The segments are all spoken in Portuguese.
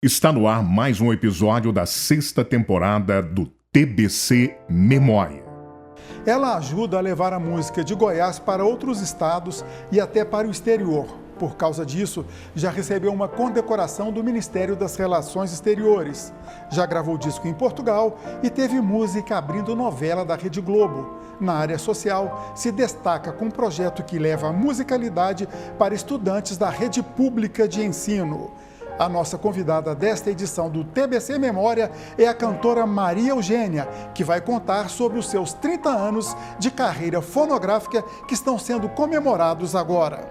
Está no ar mais um episódio da 6ª temporada do TBC Memória. Ela ajuda a levar a música de Goiás para outros estados e até para o exterior. Por causa disso, já recebeu uma condecoração do Ministério das Relações Exteriores. Já gravou disco em Portugal e teve música abrindo novela da Rede Globo. Na área social, se destaca com um projeto que leva a musicalidade para estudantes da rede pública de ensino. A nossa convidada desta edição do TBC Memória é a cantora Maria Eugênia, que vai contar sobre os seus 30 anos de carreira fonográfica que estão sendo comemorados agora.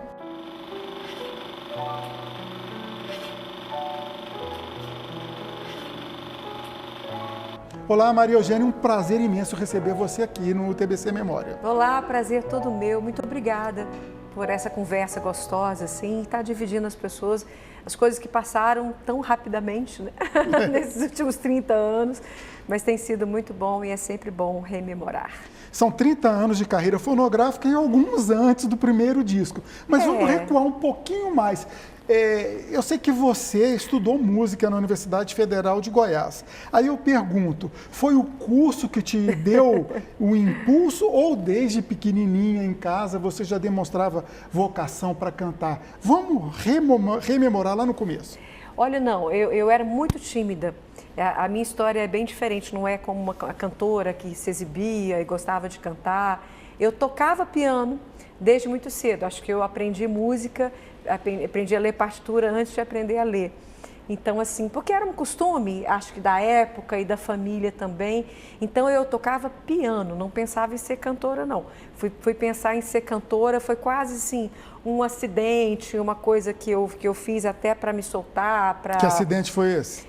Olá, Maria Eugênia, um prazer imenso receber você aqui no TBC Memória. Olá, prazer todo meu. Muito obrigada por essa conversa gostosa, assim, estar dividindo as pessoas, as coisas que passaram tão rapidamente, né? Nesses últimos 30 anos, mas tem sido muito bom e é sempre bom rememorar. São 30 anos de carreira fonográfica e alguns antes do primeiro disco. Mas vamos recuar um pouquinho mais. Eu sei que você estudou música na Universidade Federal de Goiás. Aí eu pergunto, foi o curso que te deu o impulso ou desde pequenininha em casa você já demonstrava vocação para cantar? Vamos rememorar lá no começo. Olha, não, eu era muito tímida. A minha história é bem diferente, não é como uma cantora que se exibia e gostava de cantar. Eu tocava piano desde muito cedo. Acho que eu aprendi música, aprendi a ler partitura antes de aprender a ler. Então, assim, porque era um costume, acho que da época e da família também. Então, eu tocava piano, não pensava em ser cantora, não. Fui pensar em ser cantora, foi quase assim, um acidente, uma coisa que eu fiz até para me soltar. Que acidente foi esse?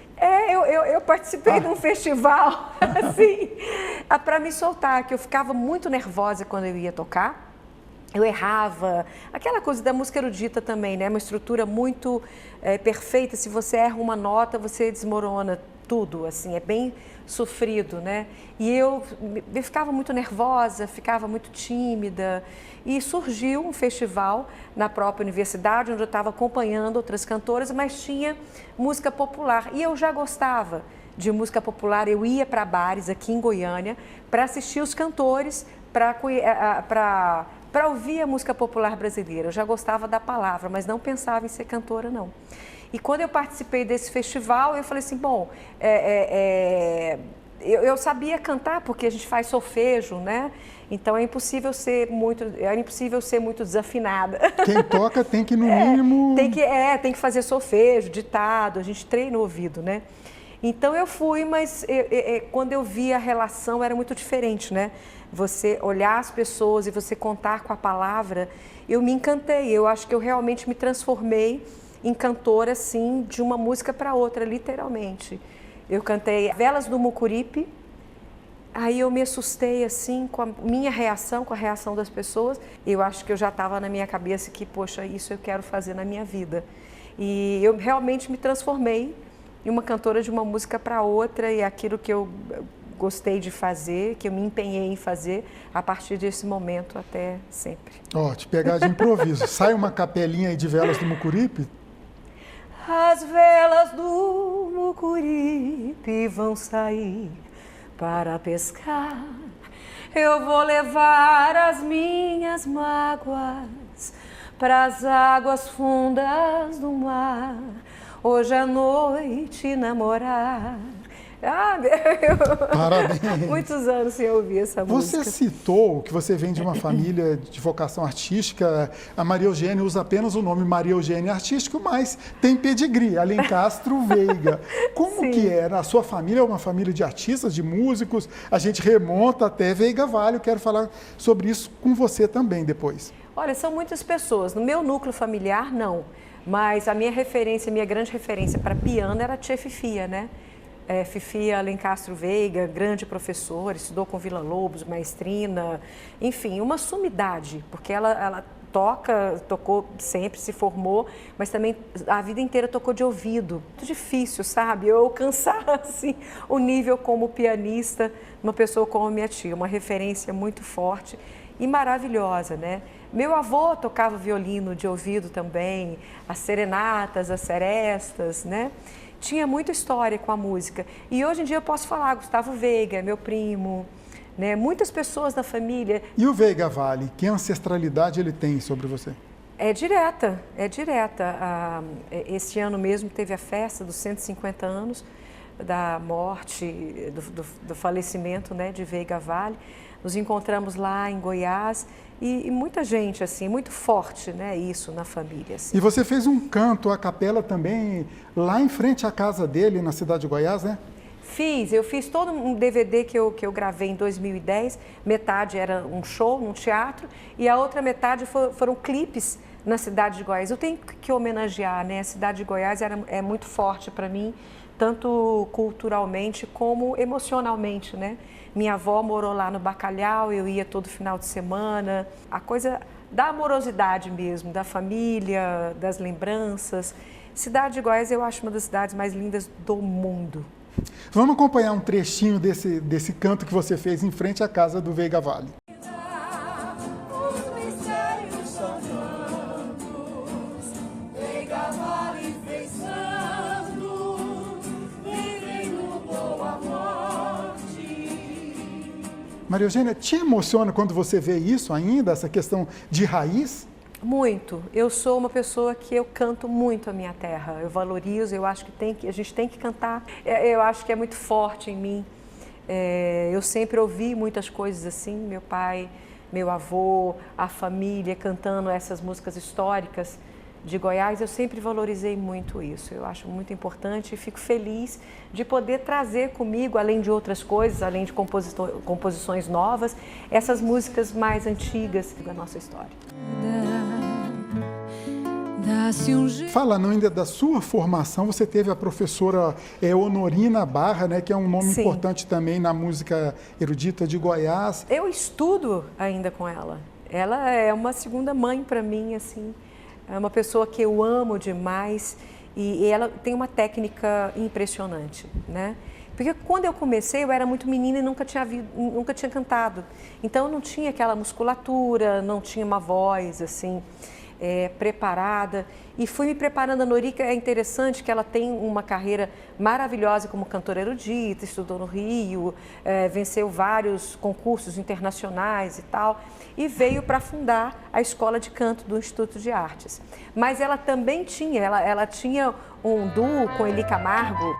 Eu participei de um festival, assim, para me soltar, que eu ficava muito nervosa quando eu ia tocar. Eu errava, aquela coisa da música erudita também, né? Uma estrutura muito perfeita, se você erra uma nota, você desmorona tudo, assim, é bem sofrido, né? E eu ficava muito nervosa, ficava muito tímida e surgiu um festival na própria universidade, onde eu estava acompanhando outras cantoras, mas tinha música popular e eu já gostava de música popular, eu ia para bares aqui em Goiânia para assistir os cantores, para ouvir a música popular brasileira. Eu já gostava da palavra, mas não pensava em ser cantora, não. E quando eu participei desse festival, eu falei assim, bom, eu sabia cantar porque a gente faz solfejo, né? Então é impossível ser muito desafinada. Quem toca tem que, no mínimo... Tem que fazer solfejo, ditado, a gente treina o ouvido, né? Então eu fui, mas quando eu vi a relação era muito diferente, né? Você olhar as pessoas e você contar com a palavra, eu me encantei. Eu acho que eu realmente me transformei em cantora, assim, de uma música para outra, literalmente. Eu cantei Velas do Mucuripe, aí eu me assustei, assim, com a minha reação, com a reação das pessoas. Eu acho que eu já estava na minha cabeça que, poxa, isso eu quero fazer na minha vida. E eu realmente me transformei em uma cantora de uma música para outra e aquilo que eu gostei de fazer, que eu me empenhei em fazer a partir desse momento até sempre. Te pegar de improviso. Sai uma capelinha aí de Velas do Mucuripe? As velas do Mucuripe vão sair para pescar. Eu vou levar as minhas mágoas para as águas fundas do mar. Hoje à noite namorar. Parabéns. Muitos anos sem ouvir essa música. Você citou que você vem de uma família de vocação artística. A Maria Eugênia usa apenas o nome Maria Eugênia Artístico, mas tem pedigree, Alencastro Veiga. Como que era? A sua família é uma família de artistas, de músicos? A gente remonta até Veiga Vale. Eu quero falar sobre isso com você também depois. Olha, são muitas pessoas. No meu núcleo familiar, não. Mas a minha grande referência para piano era a tia Fifia, né? Fifia Alencastro Veiga, grande professora, estudou com Villa-Lobos, maestrina, enfim, uma sumidade, porque ela tocou sempre, se formou, mas também a vida inteira tocou de ouvido. Muito difícil, sabe? Eu alcançar assim, o nível como pianista, uma pessoa como a minha tia, uma referência muito forte e maravilhosa, né? Meu avô tocava violino de ouvido também, as serenatas, as serestas, né? tinha muita história com a música. E hoje em dia eu posso falar, Gustavo Veiga, meu primo, né? Muitas pessoas da família. E o Veiga Vale, que ancestralidade ele tem sobre você? É direta, é direta. Este ano mesmo teve a festa dos 150 anos da morte, do falecimento, né, de Veiga Vale. Nos encontramos lá em Goiás e muita gente, assim, muito forte, né, isso na família. Assim. E você fez um canto a capela também lá em frente à casa dele, na cidade de Goiás, né? Eu fiz todo um DVD que eu gravei em 2010, metade era um show num teatro e a outra metade foram clipes na cidade de Goiás. Eu tenho que homenagear, né? A cidade de Goiás é muito forte para mim, tanto culturalmente como emocionalmente, né? Minha avó morou lá no Bacalhau, eu ia todo final de semana. A coisa da amorosidade mesmo, da família, das lembranças. Cidade de Goiás eu acho uma das cidades mais lindas do mundo. Vamos acompanhar um trechinho desse canto que você fez em frente à casa do Veiga Vale. Maria Eugênia, te emociona quando você vê isso ainda, essa questão de raiz? Muito. Eu sou uma pessoa que eu canto muito a minha terra. Eu valorizo, eu acho que a gente tem que cantar. Eu acho que é muito forte em mim. Eu sempre ouvi muitas coisas assim, meu pai, meu avô, a família cantando essas músicas históricas de Goiás. Eu sempre valorizei muito isso. Eu acho muito importante e fico feliz de poder trazer comigo, além de outras coisas, além de composições novas, essas músicas mais antigas da nossa história. Falando ainda da sua formação, você teve a professora Honorina Barra, né, que é um nome Sim. importante também na música erudita de Goiás. Eu estudo ainda com ela. Ela é uma segunda mãe para mim, assim. É uma pessoa que eu amo demais e ela tem uma técnica impressionante, né? Porque quando eu comecei, eu era muito menina e nunca tinha cantado. Então, eu não tinha aquela musculatura, não tinha uma voz, assim, preparada. E fui me preparando. A Norica é interessante que ela tem uma carreira maravilhosa como cantora erudita, estudou no Rio, venceu vários concursos internacionais e tal. E veio para fundar a Escola de Canto do Instituto de Artes. Mas ela também ela tinha um duo com Eli Camargo.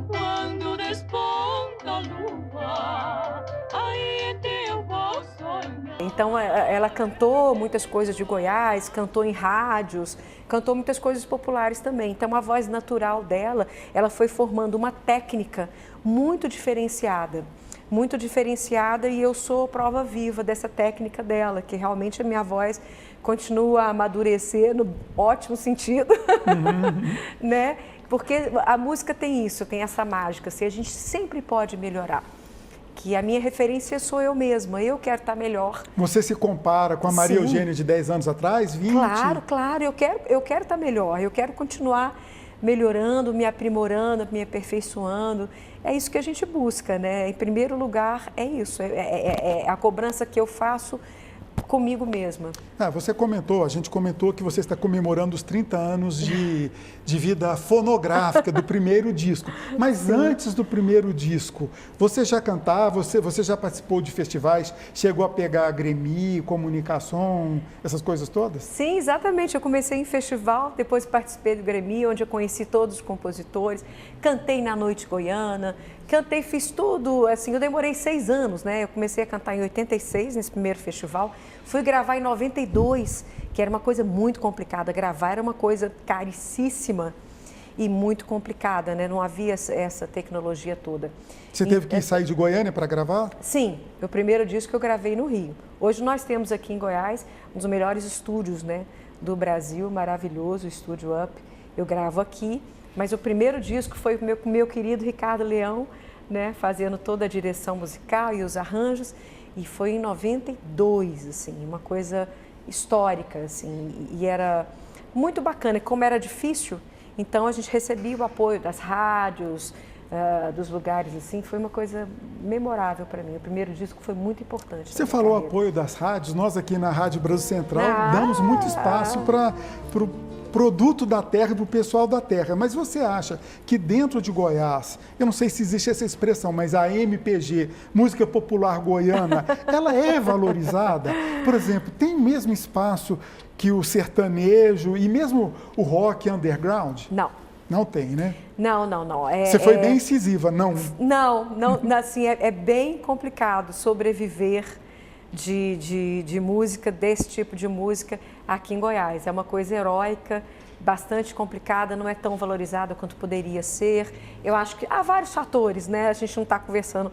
Quando desponta a lua, aí é teu bom sonho. Então ela cantou muitas coisas de Goiás, cantou em rádios, cantou muitas coisas populares também. Então a voz natural dela, ela foi formando uma técnica muito diferenciada e eu sou prova viva dessa técnica dela, que realmente a minha voz continua a amadurecer no ótimo sentido, né? Porque a música tem isso, tem essa mágica, assim, a gente sempre pode melhorar. Que a minha referência sou eu mesma, eu quero estar melhor. Você se compara com a Maria Sim. Eugênia de 10 anos atrás, 20? Claro, eu quero estar melhor, eu quero continuar melhorando, me aprimorando, me aperfeiçoando. É isso que a gente busca, né? Em primeiro lugar, é isso, é a cobrança que eu faço comigo mesma. A gente comentou que você está comemorando os 30 anos de vida fonográfica do primeiro disco. Mas Sim. Antes do primeiro disco, você já cantava, você já participou de festivais, chegou a pegar Grammy, comunicação, essas coisas todas? Sim, exatamente. Eu comecei em festival, depois participei do Grammy, onde eu conheci todos os compositores, cantei na Noite Goiana, fiz tudo, assim, eu demorei 6 anos, né? Eu comecei a cantar em 86, nesse primeiro festival, fui gravar em 92, que era uma coisa muito complicada, gravar era uma coisa caríssima e muito complicada, né? Não havia essa tecnologia toda. Você teve que sair de Goiânia para gravar? Sim, o primeiro disco eu gravei no Rio. Hoje nós temos aqui em Goiás um dos melhores estúdios, né, do Brasil, maravilhoso, o Estúdio Up. Eu gravo aqui. Mas o primeiro disco foi com meu querido Ricardo Leão, né, fazendo toda a direção musical e os arranjos, e foi em 92, assim, uma coisa histórica, assim, e era muito bacana. Como era difícil, então a gente recebia o apoio das rádios, dos lugares, assim, foi uma coisa memorável para mim. O primeiro disco foi muito importante. Você falou apoio das rádios, nós aqui na Rádio Brasil Central damos muito espaço para produto da terra para o pessoal da terra. Mas você acha que dentro de Goiás, eu não sei se existe essa expressão, mas a MPG, música popular goiana, ela é valorizada? Por exemplo, tem o mesmo espaço que o sertanejo e mesmo o rock underground? Não. Não tem, né? Não. Você foi bem incisiva, não? Não, assim, é bem complicado sobreviver de música, desse tipo de música aqui em Goiás. É uma coisa heróica, bastante complicada, não é tão valorizada quanto poderia ser. Eu acho que há vários fatores, né? A gente não está conversando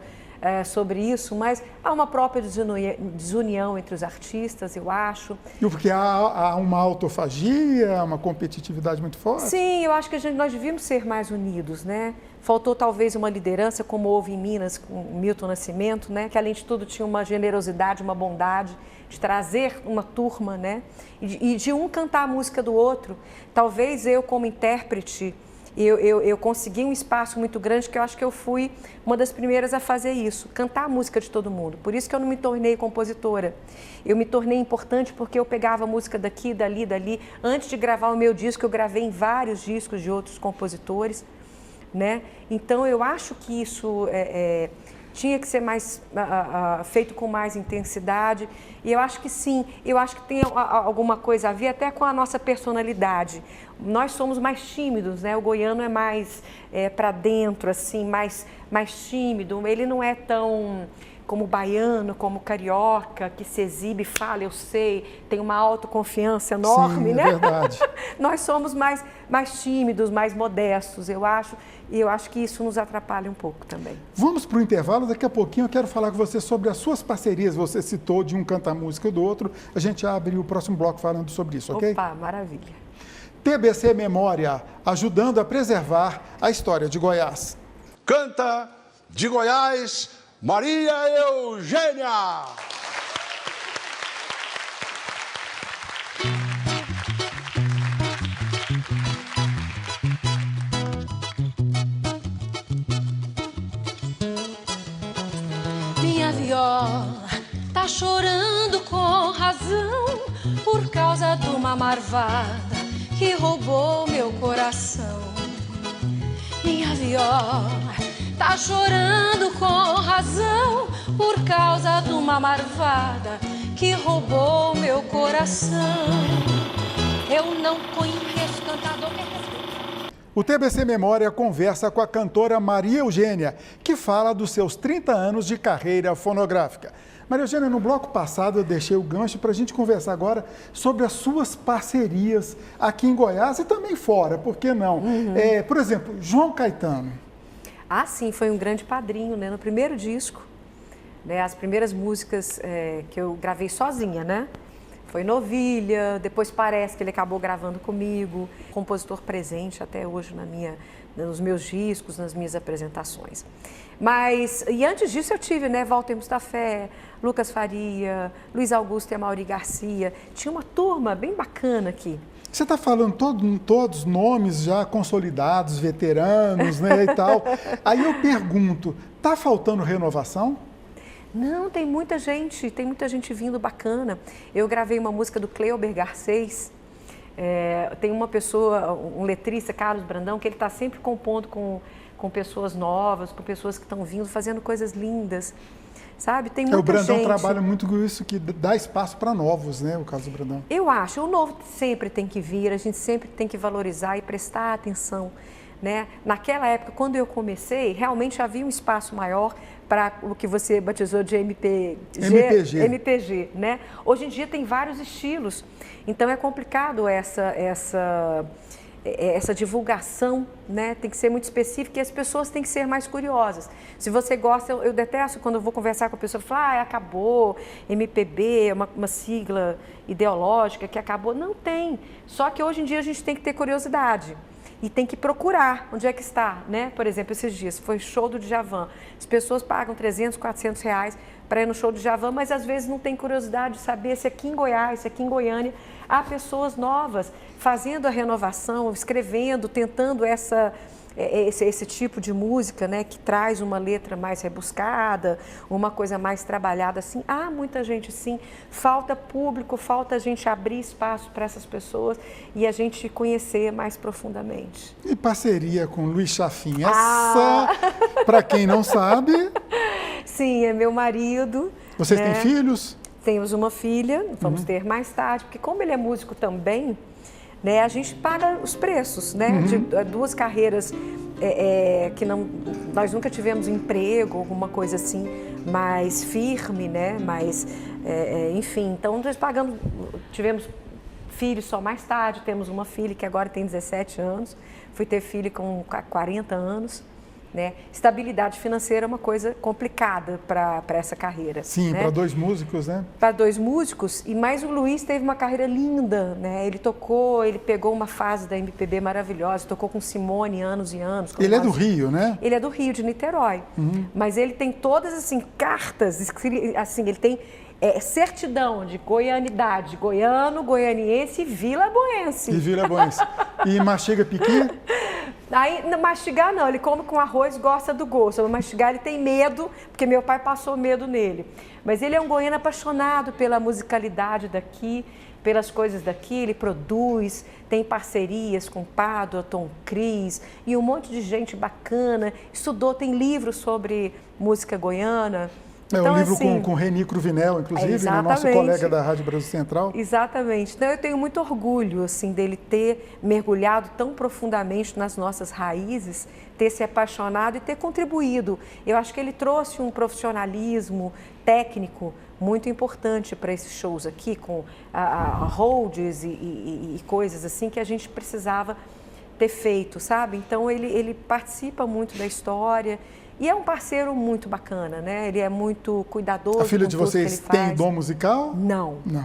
sobre isso, mas há uma própria desunião entre os artistas, eu acho. Porque há uma autofagia, uma competitividade muito forte? Sim, eu acho que nós devíamos ser mais unidos, né? Faltou talvez uma liderança, como houve em Minas com Milton Nascimento, né? Que além de tudo tinha uma generosidade, uma bondade de trazer uma turma, né? E de um cantar a música do outro. Talvez eu, como intérprete, eu consegui um espaço muito grande, que eu acho que eu fui uma das primeiras a fazer isso, cantar a música de todo mundo. Por isso que eu não me tornei compositora. Eu me tornei importante porque eu pegava a música daqui, dali. Antes de gravar o meu disco, eu gravei em vários discos de outros compositores, né? Então, eu acho que isso tinha que ser mais feito com mais intensidade. E eu acho que sim, eu acho que tem alguma coisa a ver até com a nossa personalidade. Nós somos mais tímidos, né? O goiano é mais para dentro, assim, mais tímido. Ele não é tão como o baiano, como o carioca, que se exibe, fala, eu sei, tem uma autoconfiança enorme, sim, né? É verdade. Nós somos mais tímidos, mais modestos, eu acho, e eu acho que isso nos atrapalha um pouco também. Vamos para o intervalo, daqui a pouquinho eu quero falar com você sobre as suas parcerias. Você citou de um canta a música do outro, a gente abre o próximo bloco falando sobre isso, ok? Opa, maravilha. TBC Memória, ajudando a preservar a história de Goiás. Canta de Goiás, Maria Eugênia. Minha viola tá chorando com razão por causa de uma marvada que roubou meu coração. Minha viola tá chorando com razão por causa de uma marvada que roubou meu coração. Eu não conheço cantador que respeita. O TBC Memória conversa com a cantora Maria Eugênia, que fala dos seus 30 anos de carreira fonográfica. Maria Eugênia, no bloco passado eu deixei o gancho para a gente conversar agora sobre as suas parcerias aqui em Goiás e também fora, por que não? Por exemplo, João Caetano. Ah, sim, foi um grande padrinho, né? No primeiro disco, né? As primeiras músicas que eu gravei sozinha, né? Foi Novilha, depois Parece que ele acabou gravando comigo, compositor presente até hoje nos meus discos, nas minhas apresentações. E antes disso eu tive, né, Walter Mustafé, Lucas Faria, Luiz Augusto e Amaury Garcia. Tinha uma turma bem bacana aqui. Você está falando todos nomes já consolidados, veteranos, né, e tal. Aí eu pergunto, tá faltando renovação? Não, tem muita gente vindo bacana. Eu gravei uma música do Cleuber Garcês. Tem uma pessoa, um letrista, Carlos Brandão, que ele está sempre compondo com pessoas novas, com pessoas que estão vindo, fazendo coisas lindas, sabe? Tem muita gente. O Brandão trabalha muito com isso, que dá espaço para novos, né, o caso do Brandão. Eu acho, o novo sempre tem que vir, a gente sempre tem que valorizar e prestar atenção, né? Naquela época, quando eu comecei, realmente havia um espaço maior para o que você batizou de MPG, né? Hoje em dia tem vários estilos, então é complicado essa divulgação, né? Tem que ser muito específica e as pessoas têm que ser mais curiosas. Se você gosta, eu detesto quando eu vou conversar com a pessoa e falar, acabou, MPB, uma sigla ideológica que acabou. Não tem, só que hoje em dia a gente tem que ter curiosidade. E tem que procurar onde é que está, né? Por exemplo, esses dias foi show do Djavan. As pessoas pagam 300, 400 reais para ir no show do Djavan, mas às vezes não tem curiosidade de saber se aqui em Goiás, se aqui em Goiânia, há pessoas novas fazendo a renovação, escrevendo, tentando essa esse tipo de música, né, que traz uma letra mais rebuscada, uma coisa mais trabalhada, assim, há muita gente, sim, falta público, falta a gente abrir espaço para essas pessoas e a gente conhecer mais profundamente. E parceria com Luiz Chafim, essa, para quem não sabe... Sim, é meu marido. Vocês né? têm filhos? Temos uma filha, vamos ter mais tarde, porque como ele é músico também, né, a gente paga os preços, né, de duas carreiras que nós nunca tivemos emprego, alguma coisa assim, mais firme, né, mais, enfim, então nós tivemos filhos só mais tarde, temos uma filha que agora tem 17 anos, fui ter filho com 40 anos, né? Estabilidade financeira é uma coisa complicada para essa carreira. Sim, né? Para 2 músicos, né? Para 2 músicos, e mais o Luiz teve uma carreira linda, né? Ele pegou uma fase da MPB maravilhosa, tocou com Simone anos e anos. Ele é do Rio, né? Ele é do Rio, de Niterói. Mas ele tem todas, assim, cartas, assim, ele tem certidão de goianidade, goiano, goianiense e vilaboense. E mastiga piqui? Aí, mastigar não, ele come com arroz, gosta do gosto. Mas mastigar ele tem medo, porque meu pai passou medo nele. Mas ele é um goiano apaixonado pela musicalidade daqui, pelas coisas daqui, ele produz, tem parcerias com Pádua, Tom Cris e um monte de gente bacana, estudou, tem livros sobre música goiana. Então, um livro assim, com Reni Cruvinel, inclusive, né, nosso colega da Rádio Brasil Central. Exatamente. Então, eu tenho muito orgulho assim, dele ter mergulhado tão profundamente nas nossas raízes, ter se apaixonado e ter contribuído. Eu acho que ele trouxe um profissionalismo técnico muito importante para esses shows aqui, com holds e coisas assim que a gente precisava ter feito, sabe? Então, ele participa muito da história. E é um parceiro muito bacana, né? Ele é muito cuidadoso. A filha de vocês tem dom musical? Não. Não.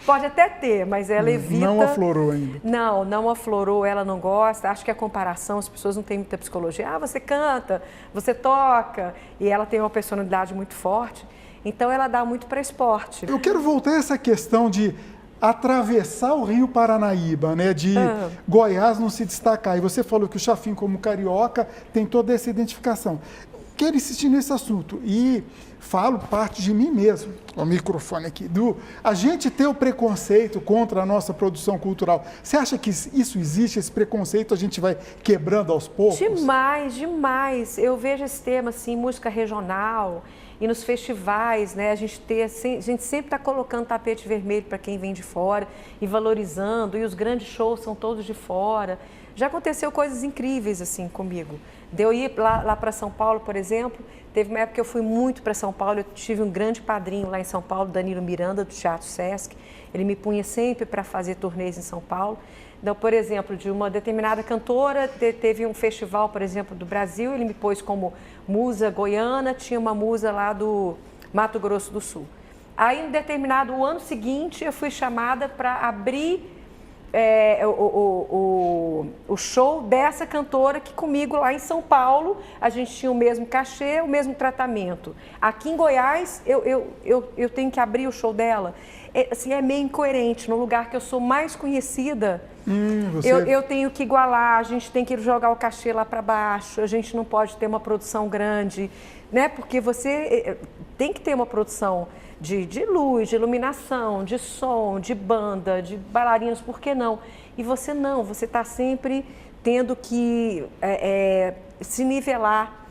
Pode até ter, mas ela evita... Não aflorou ainda. Não aflorou, ela não gosta. Acho que a comparação, as pessoas não têm muita psicologia. Ah, você canta, você toca. E ela tem uma personalidade muito forte. Então, ela dá muito para esporte. Eu quero voltar a essa questão de atravessar o Rio Paranaíba, né, de Goiás não se destacar. E você falou que o Chafim, como carioca, tem toda essa identificação. Quero insistir nesse assunto e falo parte de mim mesmo, o microfone aqui, a gente ter o preconceito contra a nossa produção cultural. Você acha que isso existe, esse preconceito, a gente vai quebrando aos poucos? Demais, demais. Eu vejo esse tema, assim, música regional. E nos festivais, né, a gente sempre está colocando tapete vermelho para quem vem de fora e valorizando, e os grandes shows são todos de fora. Já aconteceu coisas incríveis assim comigo. De eu ir lá para São Paulo, por exemplo, teve uma época que eu fui muito para São Paulo, eu tive um grande padrinho lá em São Paulo, Danilo Miranda, do Teatro Sesc. Ele me punha sempre para fazer turnês em São Paulo. Então, por exemplo, de uma determinada cantora, teve um festival, por exemplo, do Brasil, ele me pôs como musa goiana, tinha uma musa lá do Mato Grosso do Sul. Aí, em determinado ano seguinte, eu fui chamada para abrir o show dessa cantora que comigo lá em São Paulo, a gente tinha o mesmo cachê, o mesmo tratamento. Aqui em Goiás, eu tenho que abrir o show dela. Assim, é meio incoerente, no lugar que eu sou mais conhecida, eu tenho que igualar, a gente tem que jogar o cachê lá para baixo, a gente não pode ter uma produção grande, né? Porque você tem que ter uma produção de luz, de iluminação, de som, de banda, de bailarinos, por que não? E você não, você está sempre tendo que se nivelar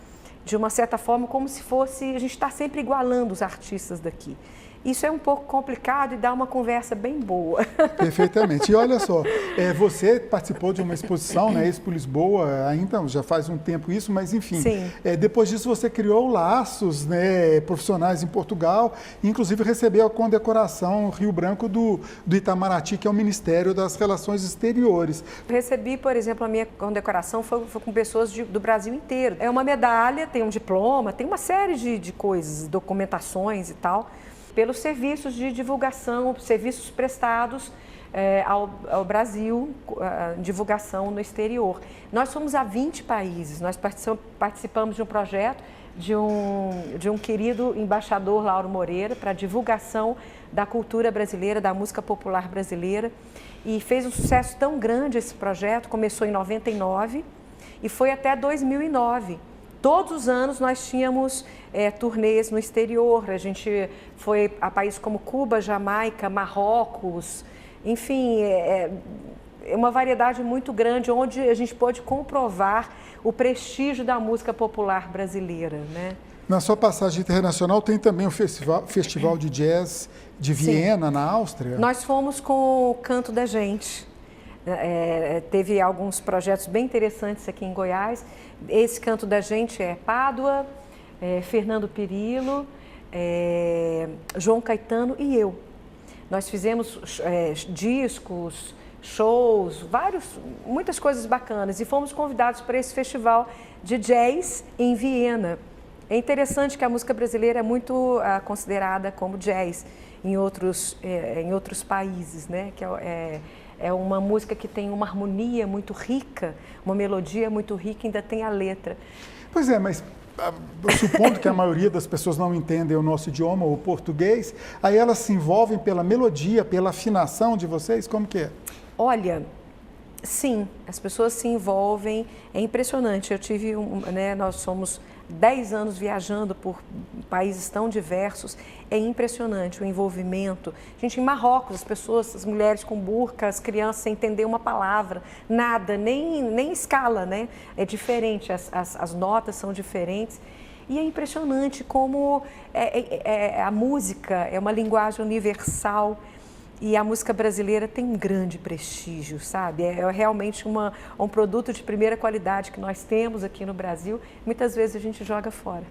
de uma certa forma, como se fosse, a gente está sempre igualando os artistas daqui. Isso é um pouco complicado e dá uma conversa bem boa. Perfeitamente. E olha só, você participou de uma exposição, né, Expo Lisboa, ainda já faz um tempo isso, mas enfim. Sim. Depois disso você criou laços, né, profissionais em Portugal, inclusive recebeu a condecoração Rio Branco do Itamaraty, que é o Ministério das Relações Exteriores. Recebi, por exemplo, a minha condecoração foi com pessoas do Brasil inteiro. É uma medalha, tem um diploma, tem uma série de coisas, documentações e tal, pelos serviços de divulgação, serviços prestados ao Brasil, divulgação no exterior. Nós somos a 20 países, nós participamos de um projeto de um querido embaixador, Lauro Moreira, para divulgação da cultura brasileira, da música popular brasileira, e fez um sucesso tão grande esse projeto, começou em 99, E foi até 2009. Todos os anos nós tínhamos turnês no exterior. A gente foi a países como Cuba, Jamaica, Marrocos, enfim, é uma variedade muito grande, onde a gente pôde comprovar o prestígio da música popular brasileira, né? Na sua passagem internacional tem também o Festival de Jazz de Viena, na Áustria? Nós fomos com o Canto da Gente. Teve alguns projetos bem interessantes aqui em Goiás. Esse Canto da Gente é Pádua, Fernando Pirillo, João Caetano e eu. Nós fizemos discos, shows, muitas coisas bacanas e fomos convidados para esse festival de jazz em Viena. É interessante que a música brasileira é muito considerada como jazz em outros países, né? Que é uma música que tem uma harmonia muito rica, uma melodia muito rica e ainda tem a letra. Pois é, mas supondo que a maioria das pessoas não entendem o nosso idioma, o português, aí elas se envolvem pela melodia, pela afinação de vocês, como que é? Olha, sim, as pessoas se envolvem, é impressionante. Nós somos 10 anos viajando por países tão diversos, é impressionante o envolvimento. Gente, em Marrocos, as mulheres com burca, as crianças sem entender uma palavra, nada, nem escala, né? É diferente, as notas são diferentes. E é impressionante como a música é uma linguagem universal. E a música brasileira tem um grande prestígio, sabe? É realmente um produto de primeira qualidade que nós temos aqui no Brasil. Muitas vezes a gente joga fora.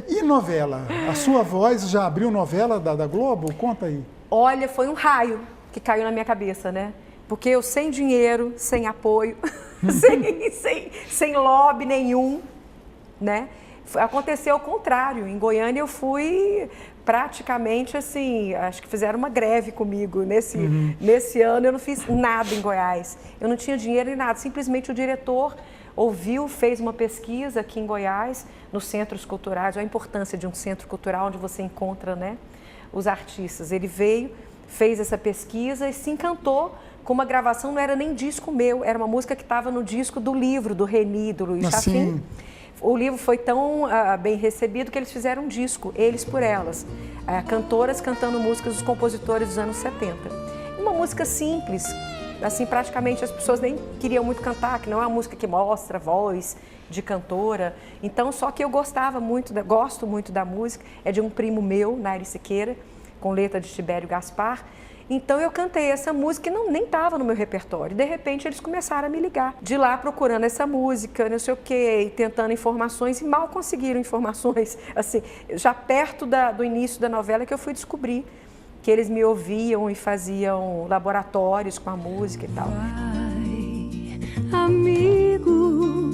E novela? A sua voz já abriu novela da Globo? Conta aí. Olha, foi um raio que caiu na minha cabeça, né? Porque eu sem dinheiro, sem apoio, sem lobby nenhum, né? Aconteceu o contrário. Em Goiânia eu fui praticamente assim, acho que fizeram uma greve comigo. Nesse ano eu não fiz nada em Goiás. Eu não tinha dinheiro nem nada. Simplesmente o diretor ouviu, fez uma pesquisa aqui em Goiás, nos centros culturais, a importância de um centro cultural onde você encontra, né, os artistas. Ele veio, fez essa pesquisa e se encantou com uma gravação, não era nem disco meu, era uma música que estava no disco do livro, do Reni, do Luiz Chafim. O livro foi tão bem recebido que eles fizeram um disco, Eles por Elas, cantoras cantando músicas dos compositores dos anos 70. Uma música simples, assim, praticamente as pessoas nem queriam muito cantar, que não é uma música que mostra a voz de cantora. Então, só que eu gosto muito da música, é de um primo meu, Nairi Siqueira, com letra de Tibério Gaspar. Então eu cantei essa música e nem estava no meu repertório. De repente eles começaram a me ligar. De lá procurando essa música, não sei o quê, e tentando informações e mal conseguiram informações. Assim, já perto do início da novela que eu fui descobrir que eles me ouviam e faziam laboratórios com a música e tal. Vai, amigo,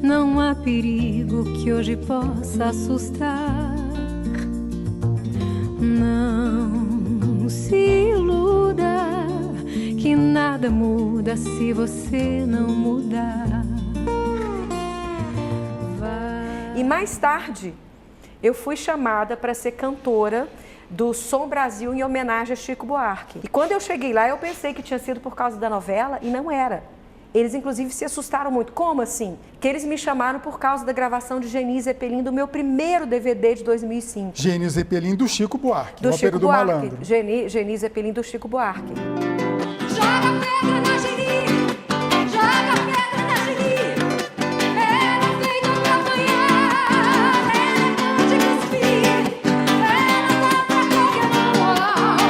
não há perigo que hoje possa assustar. Não se iluda, que nada muda se você não mudar. Vai. E mais tarde, eu fui chamada para ser cantora do Som Brasil em homenagem a Chico Buarque. E quando eu cheguei lá, eu pensei que tinha sido por causa da novela e não era. Eles, inclusive, se assustaram muito. Como assim? Que eles me chamaram por causa da gravação de Geni Zeppelin, do meu primeiro DVD de 2005. Geni Zeppelin do Chico Buarque, do Chico Buarque. Malandro. Geni Zeppelin do Chico Buarque. Joga pedra na Geni, joga pedra na Geni. Ela veio me apanhar, ela pode cuspir. Ela tá pra qualquer mão,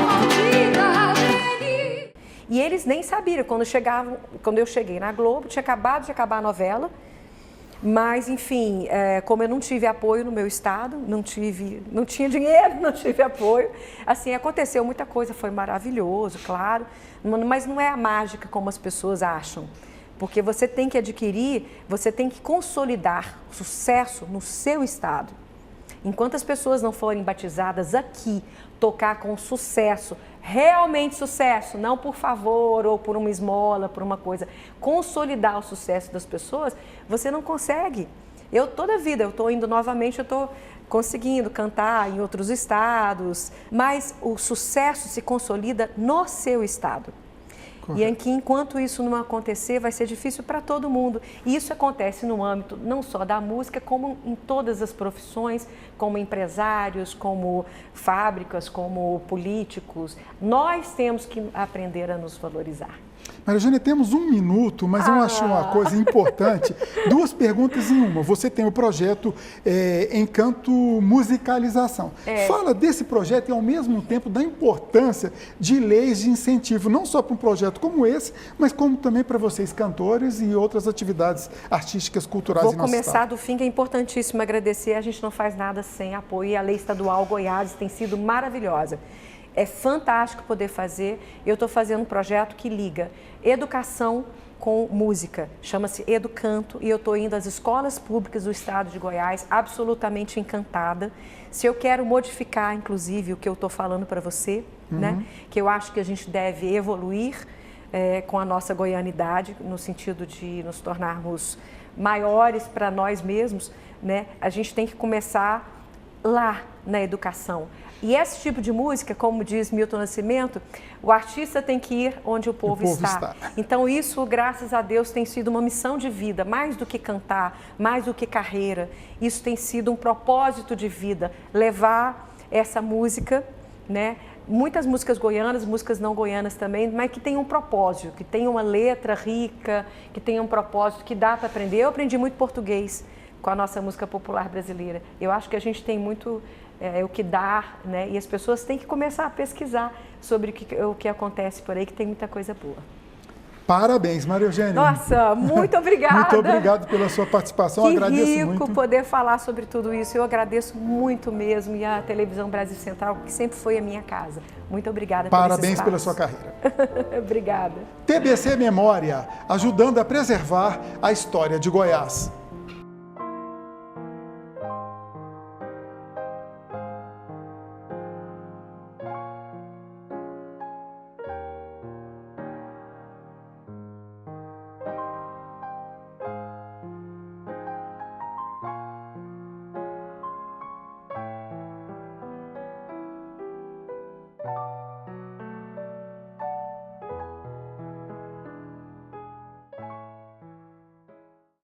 maldita Geni. E eles nem sabiam, quando eu cheguei na Globo, tinha acabado de acabar a novela, mas, enfim, como eu não tive apoio no meu estado, não tinha dinheiro, não tive apoio, assim, aconteceu muita coisa, foi maravilhoso, claro, mas não é a mágica como as pessoas acham, porque você tem que adquirir, você tem que consolidar sucesso no seu estado. Enquanto as pessoas não forem batizadas aqui, tocar com sucesso, realmente sucesso, não por favor ou por uma esmola, por uma coisa, consolidar o sucesso das pessoas, você não consegue. Toda a vida, eu estou indo novamente, eu estou conseguindo cantar em outros estados, mas o sucesso se consolida no seu estado. E em que, enquanto isso não acontecer, vai ser difícil para todo mundo. E isso acontece no âmbito não só da música, como em todas as profissões, como empresários, como fábricas, como políticos. Nós temos que aprender a nos valorizar. Maria Eugênia, temos 1 minuto, mas eu acho uma coisa importante. 2 perguntas em uma. Você tem o projeto Encanto Musicalização. Fala desse projeto e, ao mesmo tempo, da importância de leis de incentivo, não só para um projeto como esse, mas como também para vocês, cantores e outras atividades artísticas, culturais Vou em nosso começar estado. do fim, que é importantíssimo agradecer. A gente não faz nada sem apoio. E a Lei Estadual Goiás tem sido maravilhosa. É fantástico poder fazer. Eu estou fazendo um projeto que liga educação com música. Chama-se Educanto e eu estou indo às escolas públicas do estado de Goiás, absolutamente encantada. Se eu quero modificar, inclusive, o que eu estou falando para você, né? Que eu acho que a gente deve evoluir com a nossa goianidade, no sentido de nos tornarmos maiores para nós mesmos, né? A gente tem que começar lá na educação. E esse tipo de música, como diz Milton Nascimento, o artista tem que ir onde o povo está. Então isso, graças a Deus, tem sido uma missão de vida, mais do que cantar, mais do que carreira. Isso tem sido um propósito de vida, levar essa música, né? Muitas músicas goianas, músicas não goianas também, mas que tem um propósito, que tem uma letra rica, que tem um propósito que dá para aprender. Eu aprendi muito português com a nossa música popular brasileira. Eu acho que a gente tem muito o que dar, né? E as pessoas têm que começar a pesquisar sobre o que acontece por aí, que tem muita coisa boa. Parabéns, Maria Eugênia. Nossa, muito obrigada. Muito obrigado pela sua participação. Que agradeço rico muito. Poder falar sobre tudo isso. Eu agradeço muito mesmo. E a Televisão Brasil Central, que sempre foi a minha casa. Muito obrigada por esse Parabéns espaço. pela sua carreira. Obrigada. TBC Memória, ajudando a preservar a história de Goiás.